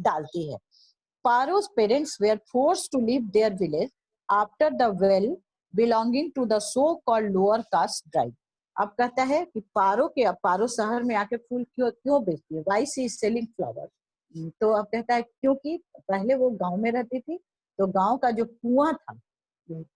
डालती है। Paro's parents were forced to leave their village after the well belonging to the so-called lower caste tribe. अब कहता है कि पारो शहर में आके फूल क्यों बेचती है? Why she is selling flowers? तो अब कहता है क्योंकि पहले वो गांव में रहती थी, तो गांव का जो कुआं था,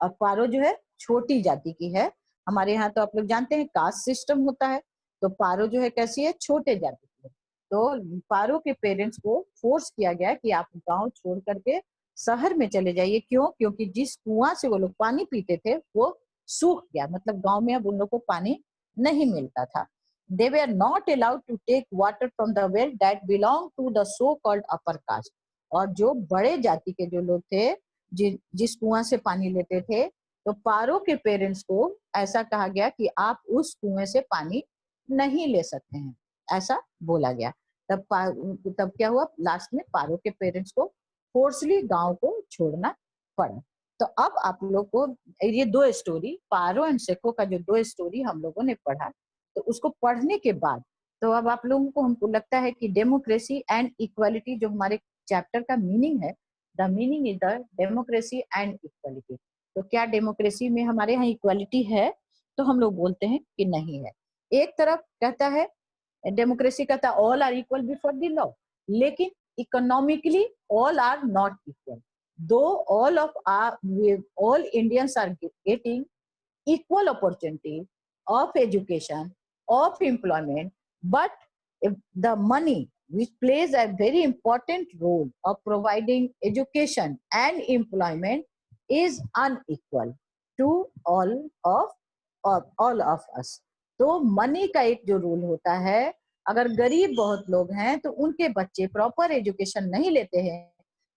अब पारो जो है छोटी जाति की है। हमारे यहाँ तो आप लोग जानते हैं कास्ट सिस्टम होता है, तो पारो जो है कैसी है? छोटे जाति की है। तो पारो के पेरेंट्स को फोर्स किया गया कि आप गांव छोड़ करके शहर में चले जाइए। क्यों? क्योंकि जिस कुआं से वो लोग पानी पीते थे वो सूख गया, मतलब गांव में अब उन लोग को पानी नहीं मिलता था। They were not allowed to take water from the well that belonged to the so-called upper caste. और जो बड़े जाति के जो लोग थे, जिस कुआं से पानी लेते थे, तो पारो के पेरेंट्स को ऐसा कहा गया कि आप उस कुएं से पानी नहीं ले सकते हैं, ऐसा बोला गया। तब क्या हुआ? लास्ट में पारो के पेरेंट्स को फोर्सली गांव को छोड़ना पड़ा। तो अब आप लोग को ये दो स्टोरी, पारो एंड सेको का जो दो स्टोरी हम लोगों ने पढ़ा, तो उसको पढ़ने के बाद तो अब आप लोगों को हमको लगता है कि डेमोक्रेसी एंड इक्वालिटी जो हमारे चैप्टर का मीनिंग है, the meaning is the democracy and equality. तो क्या डेमोक्रेसी में हमारे यहाँ इक्वालिटी है? तो हम लोग बोलते हैं कि नहीं है। एक तरफ कहता है डेमोक्रेसी कहता है all are equal before the law, लेकिन economically all are not equal. Though all Indians are getting equal opportunity of education, of employment, but if the money which plays a very important role of providing education and employment is unequal to all of us. तो money का एक जो rule होता है, अगर गरीब बहुत लोग हैं तो उनके बच्चे प्रॉपर एजुकेशन नहीं लेते हैं,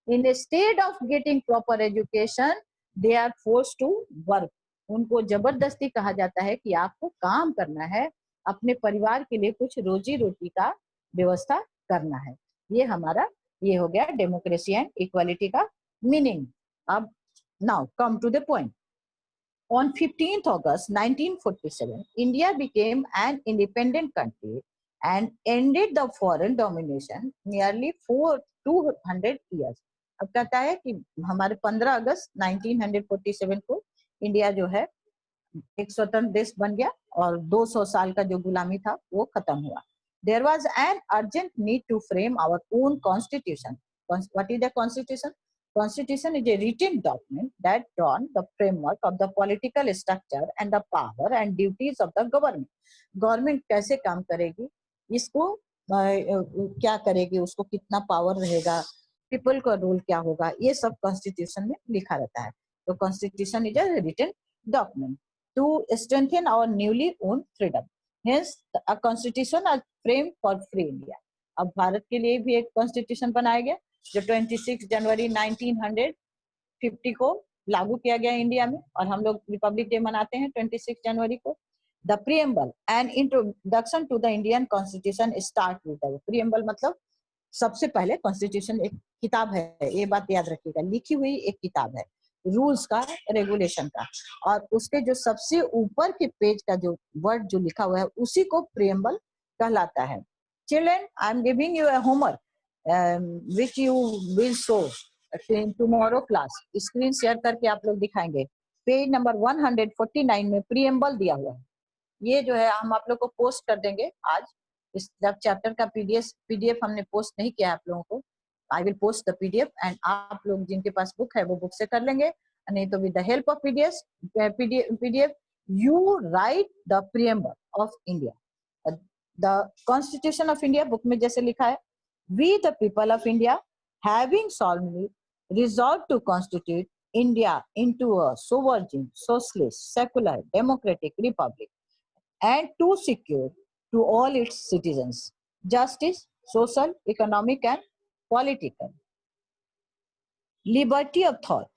instead of getting proper education they are forced to work. उनको जबरदस्ती कहा जाता है कि आपको काम करना है, अपने परिवार के लिए कुछ रोजी रोटी का व्यवस्था करना है। ये हो गया डेमोक्रेसी एंड इक्वालिटी का मीनिंग। अब now come to the point. On 15th August 1947, India became an independent country and ended the foreign domination nearly 200 years. अब कहता है कि हमारे 15 अगस्त 1947 को इंडिया जो है एक स्वतंत्र देश बन गया और 200 साल का जो गुलामी था वो खत्म हुआ। There was an urgent need to frame our own constitution. What is the constitution? Constitution is a written document that draws the framework of the political structure and the power and duties of the government. Government कैसे काम करेगी, इसको क्या करेगी, उसको कितना power रहेगा, people का रोल क्या होगा, ये सब कॉन्स्टिट्यूशन में लिखा रहता है। तो constitution is a written document to strengthen our newly owned freedom. Hence, a constitution is framed for free India. अब भारत के लिए भी एक कॉन्स्टिट्यूशन बनाया गया जो 26 जनवरी 1950 को लागू किया गया इंडिया में, और हम लोग रिपब्लिक डे मनाते हैं 26 जनवरी को। The preamble and introduction to the Indian constitution start with the preamble, मतलब सबसे पहले कॉन्स्टिट्यूशन एक किताब है, ये बात याद रखिएगा, लिखी हुई एक किताब है रूल्स का, रेगुलेशन का, और उसके जो सबसे ऊपर के पेज का जो वर्ड जो लिखा हुआ है उसी को प्रीएम्बल कहलाता है। Children, I am giving you a homework which you will show in tomorrow class. Screen share करके आप लोग दिखाएंगे। पेज नंबर 149 में प्रीएम्बल दिया हुआ है। ये जो है हम आप लोग को पोस्ट कर देंगे आज। इस चैप्टर का पीडीएफ हमने पोस्ट नहीं किया आप लोगों को। I will post the PDF and आप लोग जिनके पास बुक है वो बुक से कर लेंगे, नहीं तो with the help of PDF you write the preamble of India. The Constitution of India book में जैसे लिखा है, we the people of India having solemnly resolved to constitute India into a sovereign, socialist, secular, democratic republic and to secure to all its citizens justice, social, economic and political, liberty of thought,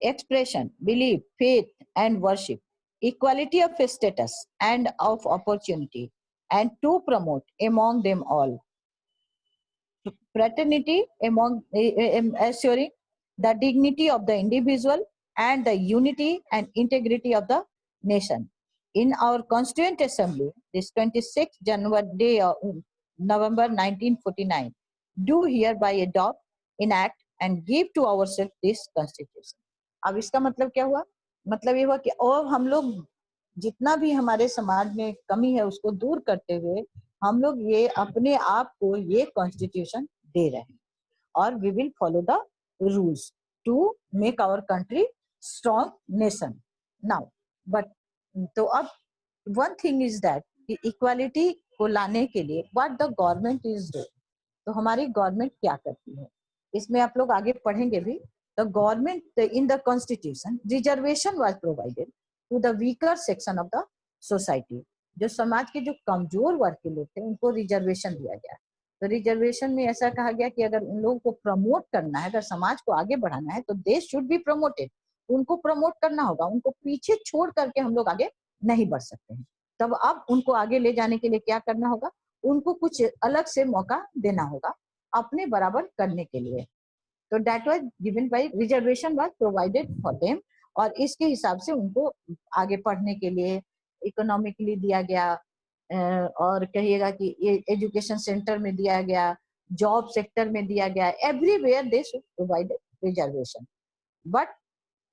expression, belief, faith and worship, equality of status and of opportunity, and to promote among them all fraternity, assuring the dignity of the individual and the unity and integrity of the nation. In our Constituent Assembly, this 26th January day of November 1949, do hereby adopt enact and give to ourselves this constitution. अब इसका मतलब क्या हुआ? मतलब ये हुआ कि और हम लोग जितना भी हमारे समाज में कमी है उसको दूर करते हुए हम लोग ये अपने आप को ये कॉन्स्टिट्यूशन दे रहे हैं और we will follow the rules to make our country strong nation. Now, but तो अब one thing is that कि equality को लाने के लिए what the government is doing, तो हमारी गवर्नमेंट क्या करती है इसमें आप लोग आगे पढ़ेंगे भी. The government in the constitution reservation was provided to the weaker section of the society. जो समाज के जो कमजोर वर्ग के लोग थे उनको रिजर्वेशन दिया गया. तो रिजर्वेशन में ऐसा कहा गया कि अगर उन लोगों को प्रमोट करना है, अगर समाज को आगे बढ़ाना है तो दे शुड बी प्रमोटेड. उनको प्रमोट करना होगा, उनको पीछे छोड़ करके हम लोग आगे नहीं बढ़ सकते हैं. तब अब उनको आगे ले जाने के लिए क्या करना होगा? उनको कुछ अलग से मौका देना होगा अपने बराबर करने के लिए. तो that was given by reservation was provided for them. और इसके हिसाब से उनको आगे पढ़ने के लिए इकोनॉमिकली दिया गया, और कहिएगा कि एजुकेशन सेंटर में दिया गया, जॉब सेक्टर में दिया गया, everywhere they should provided reservation. But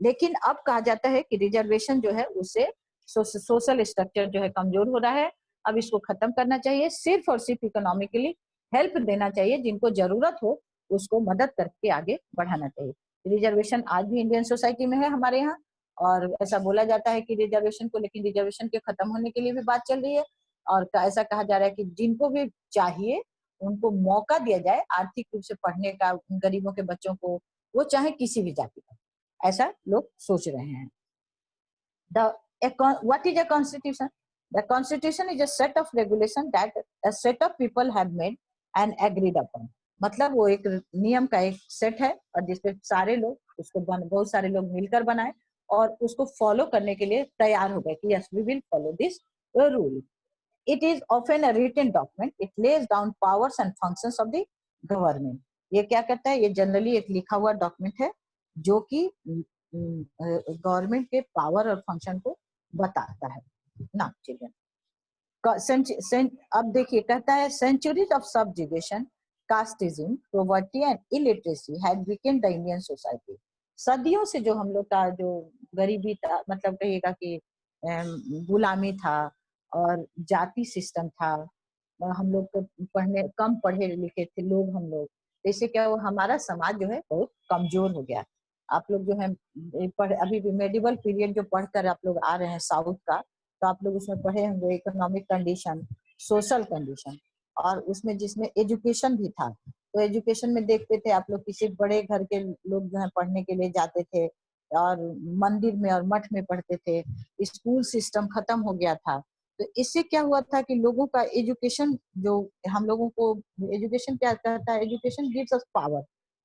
लेकिन अब कहा जाता है कि रिजर्वेशन जो है उससे सोशल स्ट्रक्चर जो है कमजोर हो रहा है. अब इसको खत्म करना चाहिए, सिर्फ और सिर्फ इकोनॉमिकली हेल्प देना चाहिए, जिनको जरूरत हो उसको मदद करके आगे बढ़ाना चाहिए. रिजर्वेशन आज भी इंडियन सोसाइटी में है हमारे यहाँ, और ऐसा बोला जाता है कि रिजर्वेशन को, लेकिन रिजर्वेशन के खत्म होने के लिए भी बात चल रही है. और ऐसा कहा जा रहा है कि जिनको भी चाहिए उनको मौका दिया जाए आर्थिक रूप से पढ़ने का, गरीबों के बच्चों को, वो चाहे किसी भी जाति का, ऐसा लोग सोच रहे हैं. What is a constitution? The constitution is a set of regulation that a set of people have made and agreed upon. मतलब वो एक नियम का एक सेट है और जिसपे सारे लोग उसको बहुत सारे लोग मिलकर बनाए और उसको फॉलो करने के लिए तैयार हो गए कि yes we will follow this rule. It is often a written document. It lays down powers and functions of the government. ये क्या करता है? ये जनरली एक लिखा हुआ डॉक्यूमेंट है जो कि गवर्नमेंट के पावर और फंक्शन को बताता है ना. चिल्ड्रन, अब देखिए कहता है centuries of subjugation, casteism, poverty and illiteracy had weakened the Indian society. सदियों से जो हम लोग का जो गरीबी था, मतलब कहिएगा कि गुलामी था और जाति सिस्टम था, हम लोग को पढ़ने कम पढ़े लिखे थे लोग हम लोग, इससे क्या हुआ? हमारा समाज जो है बहुत कमजोर हो गया. आप लोग जो है अभी भी मेडिवल पीरियड जो पढ़कर आप लोग आ रहे हैं साउथ का, तो आप लोग उसमें पढ़े होंगे इकोनॉमिक कंडीशन, सोशल कंडीशन, और उसमें जिसमें एजुकेशन भी था. तो एजुकेशन में देखते थे आप लोग किसी बड़े घर के लोग जो है पढ़ने के लिए जाते थे और मंदिर में और मठ में पढ़ते थे. स्कूल सिस्टम खत्म हो गया था. तो इससे क्या हुआ था कि लोगों का एजुकेशन, जो हम लोगों को एजुकेशन क्या कहता है? Education gives us power.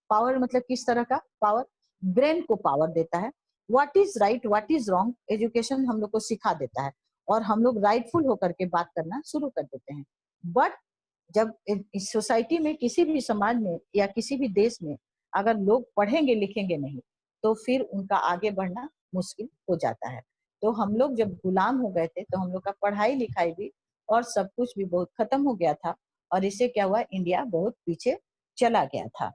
Power मतलब किस तरह का पावर? ब्रेन को पावर देता है. What is right, what is wrong, education हम लोग को सिखा देता है और हम लोग राइटफुल होकर के बात करना शुरू कर देते हैं. बट जब इस सोसाइटी में, किसी भी समाज में या किसी भी देश में अगर लोग पढ़ेंगे लिखेंगे नहीं तो फिर उनका आगे बढ़ना मुश्किल हो जाता है. तो हम लोग जब गुलाम हो गए थे तो हम लोग का पढ़ाई लिखाई भी और सब कुछ भी बहुत खत्म हो गया था और इससे क्या हुआ? इंडिया बहुत पीछे चला गया था.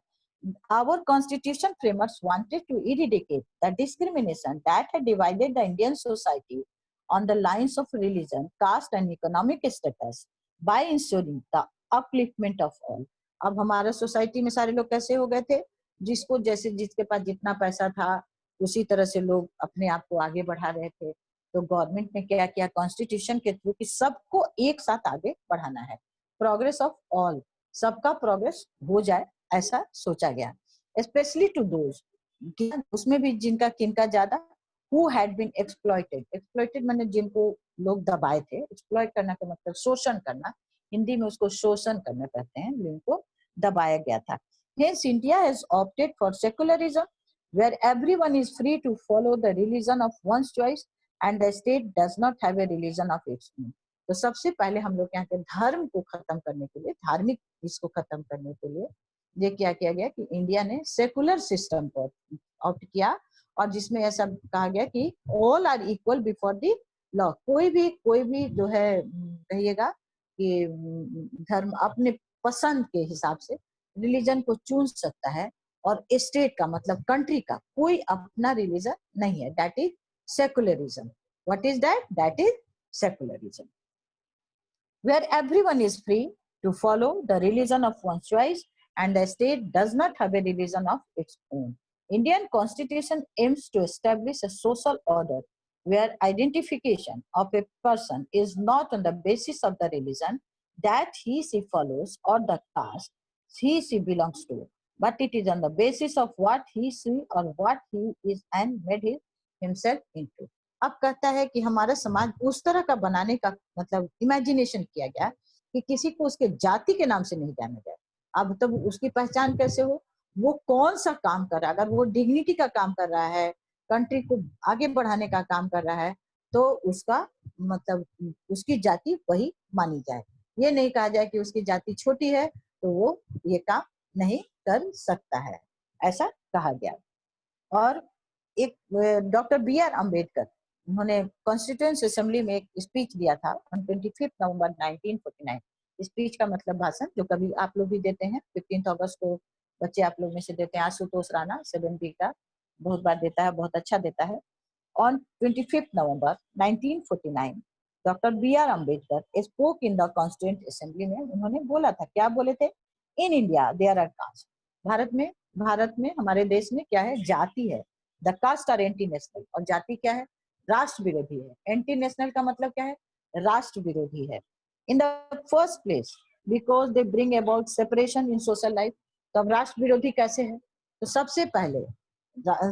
Our constitution framers wanted to eradicate the discrimination that had divided the Indian society on the lines of religion, caste and economic status by ensuring the upliftment of all. अब हमारा सोसाइटी में सारे लोग कैसे हो गए थे? जिसको जैसे जिसके पास जितना पैसा था उसी तरह से लोग अपने आप को आगे बढ़ा रहे थे. तो गवर्नमेंट ने क्या किया कॉन्स्टिट्यूशन के थ्रू कि सबको एक साथ आगे बढ़ाना है. प्रोग्रेस ऑफ ऑल, सबका प्रोग्रेस हो जाए ऐसा सोचा गया. स्पेशली टू दोज, उसमें भी जिनका किनका ज्यादा, who had been exploited. Exploited माने जिनको लोग दबाए थे. एक्सप्लॉइट करना का मतलब शोषण करना, हिंदी में उसको शोषण करना कहते हैं, जिनको दबाया गया था. Hence India has opted for secularism where everyone is free to follow the religion of one's choice and the state does not have a religion of its own. तो सबसे पहले हम लोग यहाँ के धर्म को खत्म करने के लिए, धार्मिक इसको खत्म करने के लिए ये क्या किया गया कि इंडिया ने सेकुलर सिस्टम पर ऑप्ट किया और जिसमें ऐसा कहा गया कि all are equal before the law. कोई भी जो है कहिएगा कि धर्म अपने पसंद के हिसाब से रिलीजन को चुन सकता है और स्टेट का मतलब कंट्री का कोई अपना रिलीजन नहीं है, that is secularism. What is that? That is secularism, where everyone is free to follow the religion of one's choice and the state does not have a religion of its own. Indian constitution aims to establish a social order where identification of a person is not on the basis of the religion that he she follows or the caste he she belongs to, but it is on the basis of what he she or what he is and made himself into. अब कहता है कि हमारा समाज उस तरह का बनाने का मतलब इमेजिनेशन किया गया कि किसी को उसके जाति के नाम से नहीं जाना जाए. अब तब उसकी पहचान कैसे हो, वो कौन सा काम कर रहा है. अगर वो डिग्निटी का काम कर रहा है, कंट्री को आगे बढ़ाने का काम कर रहा है, तो उसका मतलब उसकी जाति वही मानी जाए. ये नहीं कहा जाए कि उसकी जाति छोटी है तो वो ये काम नहीं कर सकता है, ऐसा कहा गया. और एक डॉक्टर बी आर अम्बेडकर, उन्होंने कॉन्स्टिट्यूएंट असेंबली में एक स्पीच दिया था ऑन 25 नवंबर 1949. स्पीच का मतलब भाषण, जो कभी आप लोग भी देते हैं 15 अगस्त को, बच्चे आप लोग में से देते हैं. आशुतोष राणा 7B का बहुत बार देता है, बहुत अच्छा देता है. On 25 November 1949 doctor B R Ambedkar spoke in the constituent assembly में. उन्होंने बोला था, क्या बोले थे? In India there are caste. Bharat में हमारे देश में क्या है? जाति है. The caste are anti national. और जाति क्या है? राष्ट्र विरोधी है. एंटी नेशनल का मतलब क्या है? राष्ट्र विरोधी है. In the first place because they bring about separation in social life. तो अब राष्ट्र विरोधी कैसे है? तो सबसे पहले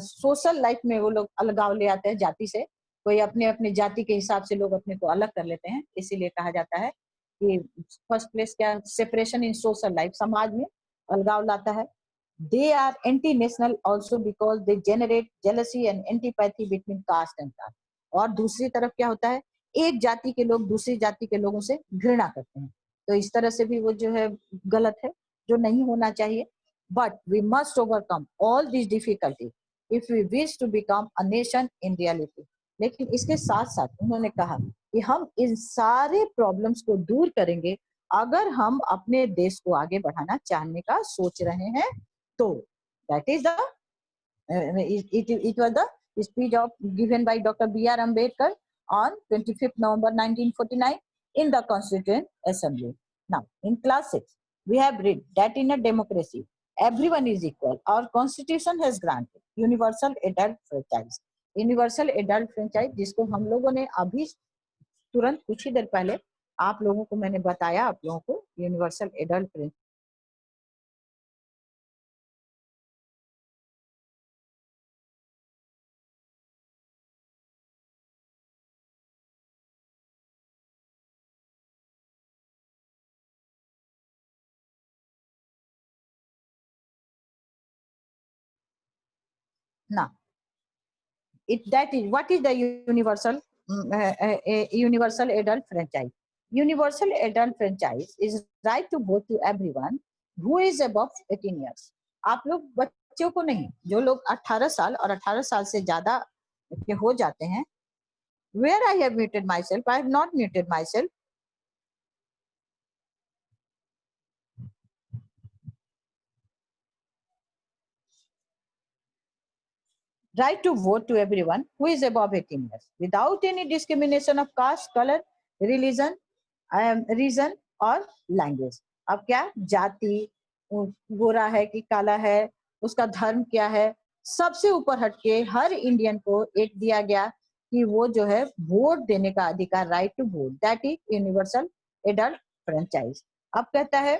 सोशल लाइफ में वो लोग अलगाव ले आते हैं जाति से. कोई अपने अपने जाति के हिसाब से लोग अपने को अलग कर लेते हैं, इसीलिए कहा जाता है कि फर्स्ट प्लेस क्या? सेपरेशन इन सोशल लाइफ, समाज में अलगाव लाता है. They are anti-national also because they generate jealousy and antipathy between caste and caste. और दूसरी तरफ क्या होता है? एक जाति के लोग दूसरी जाति के लोगों से घृणा करते हैं. तो इस तरह से भी वो जो है गलत है, जो नहीं होना चाहिए. But we must overcome all these difficulties if we wish to become a nation in reality. लेकिन इसके साथ साथ उन्होंने कहा कि हम इन सारे प्रॉब्लम्स को दूर करेंगे अगर हम अपने देश को आगे बढ़ाना चाहने का सोच रहे हैं. So that is the it was the speech given by Dr. B.R. Ambedkar on 25th November 1949 in the Constituent Assembly. Now, in class 6, we have read that in a democracy, everyone is equal. Our Constitution has granted universal adult franchise. Universal adult franchise, जिसको हम लोगों ने अभी तुरंत कुछ ही देर पहले आप लोगों को मैंने बताया, आप लोगों को universal adult franchise. Now, that is what is the universal adult franchise. Universal adult franchise is right to vote to everyone who is above 18 years. आप लोग बच्चों को नहीं, जो लोग 18 साल और 18 साल से ज्यादा के हो जाते हैं. Where I have muted myself, I have not muted myself. Right to vote to everyone who is above 18 years without any discrimination of caste, color, religion, region और लैंग्वेज. अब क्या? जाति, गोरा है कि काला है, उसका धर्म क्या है, सबसे ऊपर हटके हर इंडियन को एक दिया गया कि वो जो है वोट देने का अधिकार, right to vote. That is universal adult franchise. अब कहता है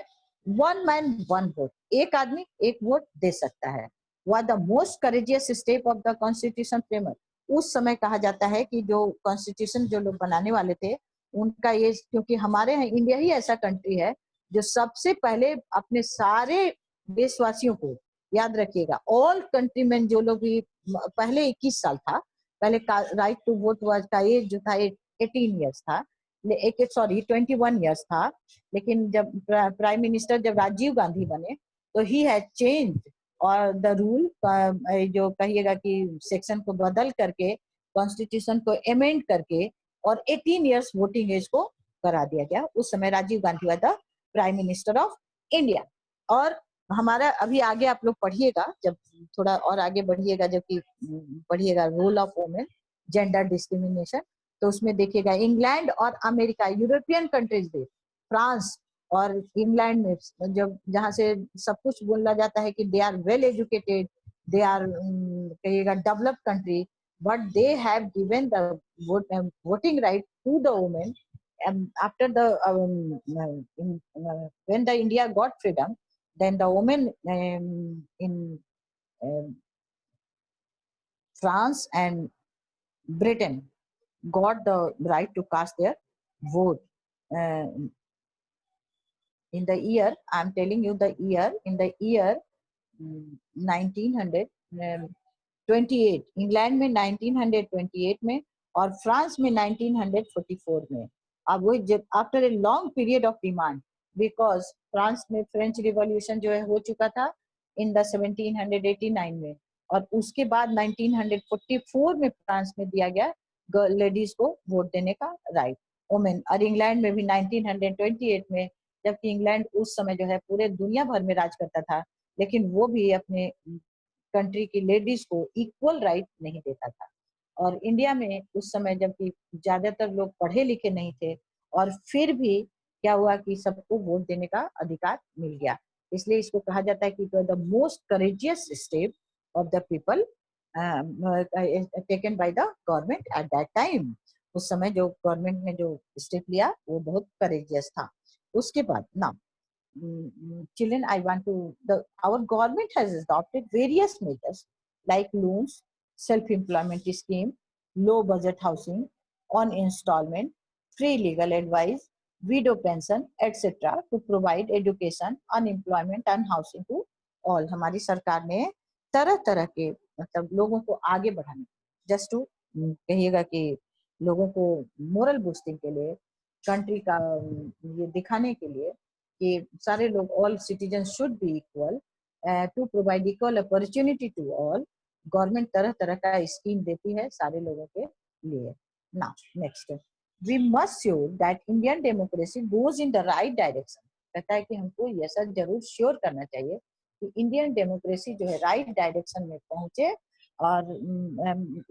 वन मैन वन वोट, एक आदमी एक वोट दे सकता है. was the most courageous step of the constitution framer. उस समय कहा जाता है कि जो कॉन्स्टिट्यूशन जो लोग बनाने वाले थे उनका ये, क्योंकि हमारे यहाँ इंडिया ही ऐसा कंट्री है जो सबसे पहले अपने सारे देशवासियों को, याद रखिएगा, ऑल कंट्रीमैन जो लोग भी, पहले 21 साल था, पहले राइट टू वोट का एज जो था 18 ईयर्स था, 21 ईयर्स था. लेकिन जब प्राइम मिनिस्टर जब राजीव गांधी बने तो ही हैज चेंज और द रूल, जो कहिएगा कि सेक्शन को बदल करके कॉन्स्टिट्यूशन को अमेंड करके और 18 इयर्स वोटिंग एज को करा दिया गया. उस समय Rajiv Gandhi was the prime minister of India. और हमारा अभी आगे आप लोग पढ़िएगा, जब थोड़ा और आगे बढ़िएगा, जबकि पढ़िएगा role of women, gender discrimination, तो उसमें देखिएगा इंग्लैंड और अमेरिका, यूरोपियन कंट्रीज में, फ्रांस और इंग्लैंड में, जब जहाँ से सब कुछ बोला जाता है कि they are well educated, they are कहिएगा developed country, but they have given the voting right to the women after the when the India got freedom, then the women in um, France and Britain got the right to cast their vote. Uh, in the year, I'm telling you the year, in the year 1928, England में 1928 में और France में 1944 में. अब वो जब after a long period of demand, because France में French revolution जो है हो चुका था इन द 1789 में, और उसके बाद 1944 में फ्रांस में दिया गया लेडीज को वोट देने का राइट, वुमेन. और इंग्लैंड में भी 1928 में, जबकि इंग्लैंड उस समय जो है पूरे दुनिया भर में राज करता था, लेकिन वो भी अपने कंट्री की लेडीज को इक्वल राइट नहीं देता था. और इंडिया में उस समय जबकि ज्यादातर लोग पढ़े लिखे नहीं थे, और फिर भी क्या हुआ कि सबको वोट देने का अधिकार मिल गया. इसलिए इसको कहा जाता है कि it was the most courageous step of the people taken by the government at that time. उस समय जो गवर्नमेंट ने जो स्टेप लिया वो बहुत करेजियस था. उसके बाद ना children, I want to, our government has adopted various measures like loans, self-employment scheme, low budget housing, on installment, free legal advice, widow pension, etc. to provide education, unemployment and housing to all. हमारी सरकार ने तरह तरह के मतलब लोगों को आगे बढ़ाने, जस्ट टू कहिएगा कि लोगों को मोरल बूस्टिंग के लिए, कंट्री का ये दिखाने के लिए कि सारे लोग, all citizen should be equal, to provide equal opportunity to all. Government तरह तरह का स्कीम देती है सारे लोगों के लिए. Now next, we must sure that Indian democracy goes in the right direction. कहता है कि हमको ये सब जरूर श्योर करना चाहिए कि इंडियन डेमोक्रेसी जो है राइट डायरेक्शन में पहुंचे, और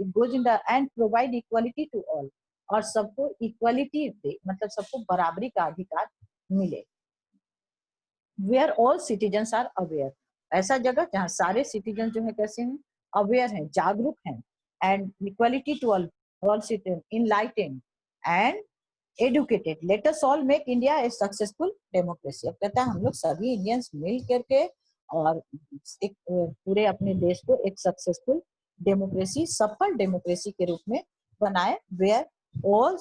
it goes in the end provide equality to all, और सबको इक्वालिटी दे, मतलब सबको बराबरी का अधिकार मिले. Where all citizens are aware, ऐसा जगह जहाँ सारे सिटीजन जो है कैसे हैं, अवेयर हैं, जागरूक हैं. And equality to all citizen, enlightened and educated. Let us all make India a successful democracy. अब कहता है हम लोग सभी इंडियंस मिल करके और एक पूरे अपने देश को एक सक्सेसफुल डेमोक्रेसी, सफल डेमोक्रेसी के रूप में बनाए, वेयर ऑल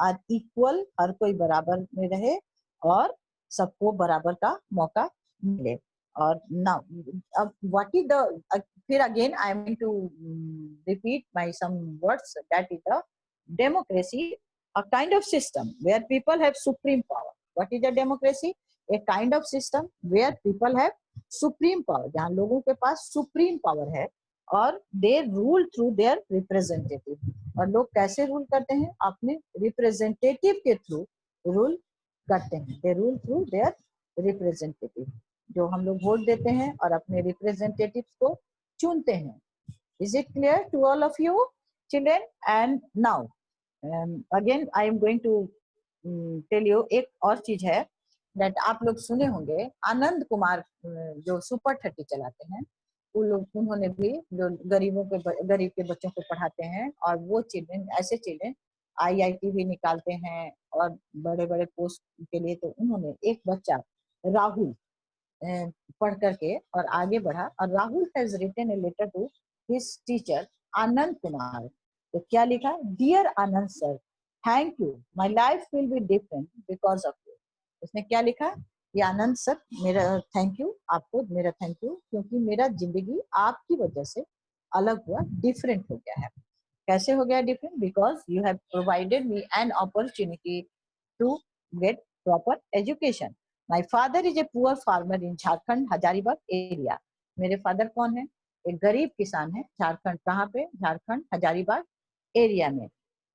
आर इक्वल, हर कोई बराबर में रहे और सबको बराबर का मौका मिले. और नाउ अब व्हाट इज द, फिर again I am going to repeat my some words, that is the democracy, a kind of system where people have supreme power. What is a democracy? A kind of system where people have supreme power, जहाँ लोगों के पास supreme power है, और they rule through their representative. और लोग कैसे rule करते हैं? अपने रिप्रेजेंटेटिव के थ्रू रूल करते हैं. they rule through their representative, जो हम लोग वोट देते हैं और अपने रिप्रेजेंटेटिव्स को चुनते हैं. Is it clear to all of you, children? And now again I am going to tell you एक और चीज है दैट आप लोग सुने होंगे. आनंद कुमार जो सुपर 30 चलाते हैं, उन्होंने भी जो गरीब के बच्चों को पढ़ाते हैं, और वो चिल्ड्रन, ऐसे चिल्ड्रन आईआईटी भी निकालते हैं और बड़े बड़े पोस्ट के लिए. तो उन्होंने एक बच्चा राहुल पढ़ करके और आगे बढ़ा, और Rahul has written a letter to his teacher Anand Kumar. तो क्या लिखा? Dear Anand sir, thank you, my life will be different because of you. उसने क्या लिखा? ये आनंद सर, मेरा थैंक यू, आपको मेरा थैंक यू, क्योंकि मेरा जिंदगी आपकी वजह से अलग हुआ, डिफरेंट हो गया है. कैसे हो गया different? Because you have provided me an opportunity to get proper education. My father is a poor farmer in Jharkhand Hazaribagh area. मेरे फादर कौन है? एक गरीब किसान है झारखंड. कहाँ पे? झारखंड हजारीबाग एरिया में.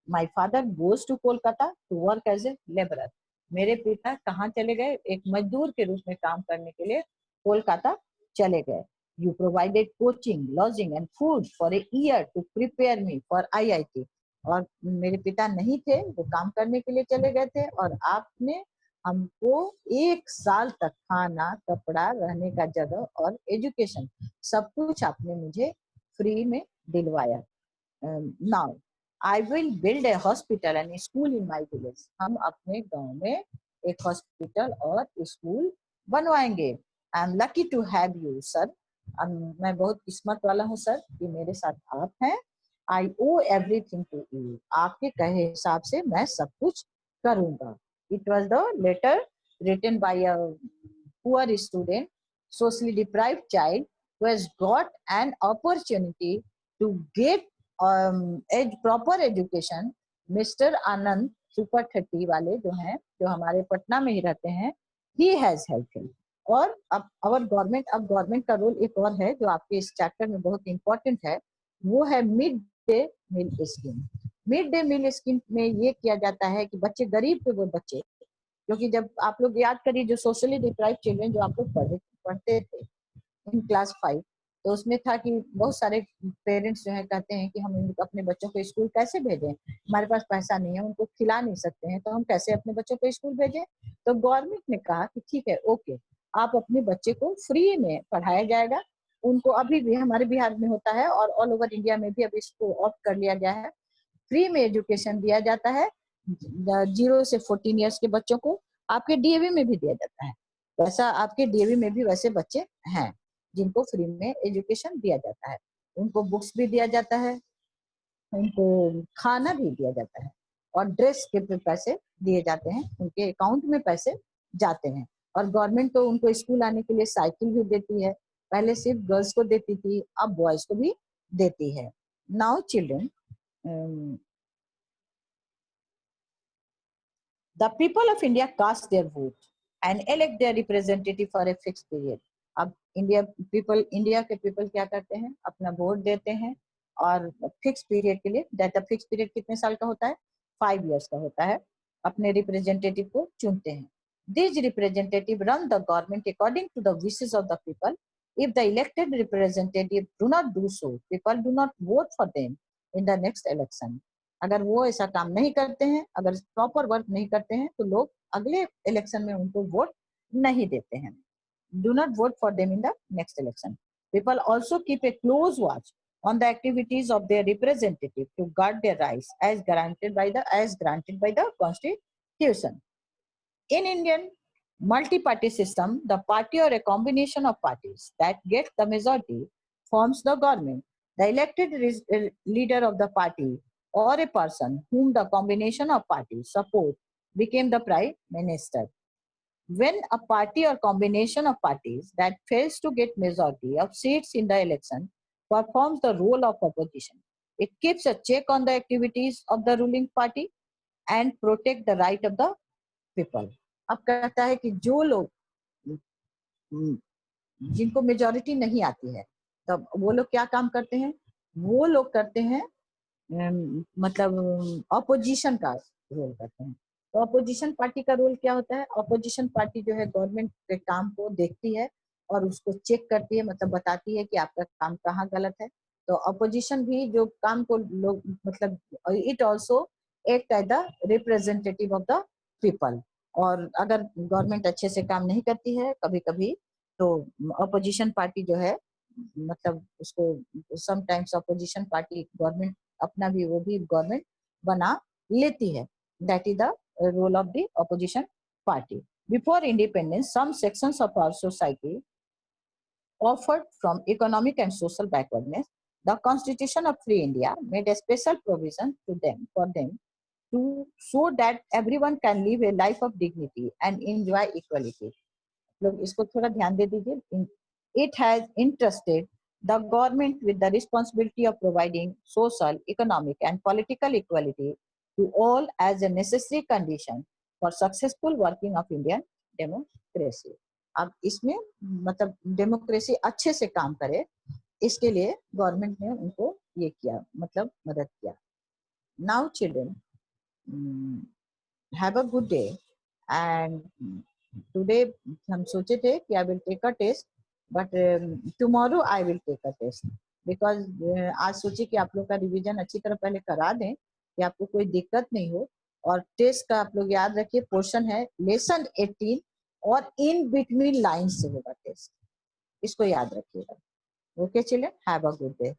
My father goes to Kolkata to work as a labourer. मेरे पिता कहाँ चले गए? एक मजदूर के रूप में काम करने के लिए कोलकाता चले गए। You provided coaching, lodging and food for a year to prepare me for IIT. और मेरे पिता नहीं थे, वो काम करने के लिए चले गए थे, और आपने हमको 1 साल तक खाना, कपड़ा, रहने का जगह और एजुकेशन सब कुछ आपने मुझे फ्री में दिलवाया। Now I will build a hospital and school in my village. हम अपने गांव में एक हॉस्पिटल और स्कूल बनवाएंगे। I am lucky to have you sir. मैं बहुत किस्मत वाला हूँ सर कि मेरे साथ आप हैं। I owe everything to you. आपके कहे हिसाब से मैं सब कुछ करूंगा। It was the letter written by a poor student, socially deprived child who has got an opportunity to get a proper education. Mister Anand super 30 वाले जो हैं, जो हमारे पटना में ही रहते हैं, he has helped him. और अब अवर गवर्नमेंट, अब गवर्नमेंट का रोल एक और है जो आपके इस चैप्टर में बहुत इंपॉर्टेंट है, वो है mid day meal scheme. Mid day meal scheme में ये किया जाता है कि बच्चे, गरीब के वो बच्चे, क्योंकि जब आप लोग याद करिए जो सोशली डिप्राइव चिल्ड्रन जो आप लोग पढ़ते थे इन क्लास 5, तो उसमें था कि बहुत सारे पेरेंट्स जो है कहते हैं कि हम अपने बच्चों को स्कूल कैसे भेजें, हमारे पास पैसा नहीं है, उनको खिला नहीं सकते हैं, तो हम कैसे अपने बच्चों को स्कूल भेजें। तो गवर्नमेंट ने कहा कि ठीक है, ओके, आप अपने बच्चे को फ्री में पढ़ाया जाएगा। उनको अभी भी हमारे बिहार में होता है और ऑल ओवर इंडिया में भी अभी इसको ऑप्ट कर लिया गया है। फ्री में एजुकेशन दिया जाता है 0 से 14 ईयर्स के बच्चों को। आपके डीएवी में भी दिया जाता है, वैसा आपके डीएवी में भी वैसे बच्चे हैं जिनको फ्री में एजुकेशन दिया जाता है। उनको बुक्स भी दिया जाता है, उनको खाना भी दिया जाता है, और ड्रेस के भी पैसे दिए जाते हैं, उनके अकाउंट में पैसे जाते हैं। और गवर्नमेंट तो उनको स्कूल आने के लिए साइकिल भी देती है। पहले सिर्फ गर्ल्स को देती थी, अब बॉयज को भी देती है। Now children, the people of India cast their vote and elect their representative for a fixed period. अब इंडिया के पीपल क्या करते हैं, अपना वोट देते हैं और फिक्स पीरियड के लिए, दैट फिक्स पीरियड कितने साल का होता है, 5 years का होता है, अपने रिप्रेजेंटेटिव को चुनते हैं। These representative run the government according to the wishes of the people. If the elected representative do not do so, people do not vote for them in the next election. अगर वो ऐसा काम नहीं करते हैं, अगर प्रॉपर वर्क नहीं करते हैं, तो लोग अगले इलेक्शन में उनको वोट नहीं देते हैं। Do not vote for them in the next election. People also keep a close watch on the activities of their representative to guard their rights as granted by the Constitution. In Indian multi-party system, the party or a combination of parties that get the majority forms the government. The elected leader of the party or a person whom the combination of parties support became the prime minister. When a party or combination of parties that fails to get majority of seats in the election performs the role of opposition, it keeps a check on the activities of the ruling party and protect the right of the people. अब कहता है कि जो लोग जिनको majority नहीं आती है, तब वो लोग क्या काम करते हैं, वो लोग करते हैं मतलब ऑपोजिशन का रोल करते हैं। तो ऑपोजिशन पार्टी का रोल क्या होता है, ऑपोजिशन पार्टी जो है गवर्नमेंट के काम को देखती है और उसको चेक करती है, मतलब बताती है कि आपका काम कहाँ गलत है। तो ऑपोजिशन भी जो काम को लोग मतलब it also act as the representative of the people. और अगर गवर्नमेंट अच्छे से काम नहीं करती है कभी कभी, तो ऑपोजिशन पार्टी जो है मतलब उसको समटाइम्स ऑपोजिशन पार्टी गवर्नमेंट अपना भी वो भी गवर्नमेंट बना लेती है। That is the role of the opposition party. Before independence some sections of our society offered from economic and social backwardness. The Constitution of Free India made a special provision to them for them to so that everyone can live a life of dignity and enjoy equality. लोग इसको थोड़ा ध्यान दे दीजिए। It has entrusted the government with the responsibility of providing social, economic, and political equality to all as a necessary condition for successful working of Indian democracy. अब इसमें मतलब democracy अच्छे से काम करे, इसके लिए गवर्नमेंट ने उनको ये किया, मतलब मदद किया। Now children, have a good day and today हम सोचे थे कि I will take a test, but tomorrow I will take a test, because आज सोचे कि आप लोग का रिवीजन अच्छी तरह पहले करा दें कि आपको कोई दिक्कत नहीं हो। और टेस्ट का आप लोग याद रखिए, पोर्शन है लेसन 18 और इन बिटवीन लाइन से होगा टेस्ट, इसको याद रखिएगा। Okay children, have a good day.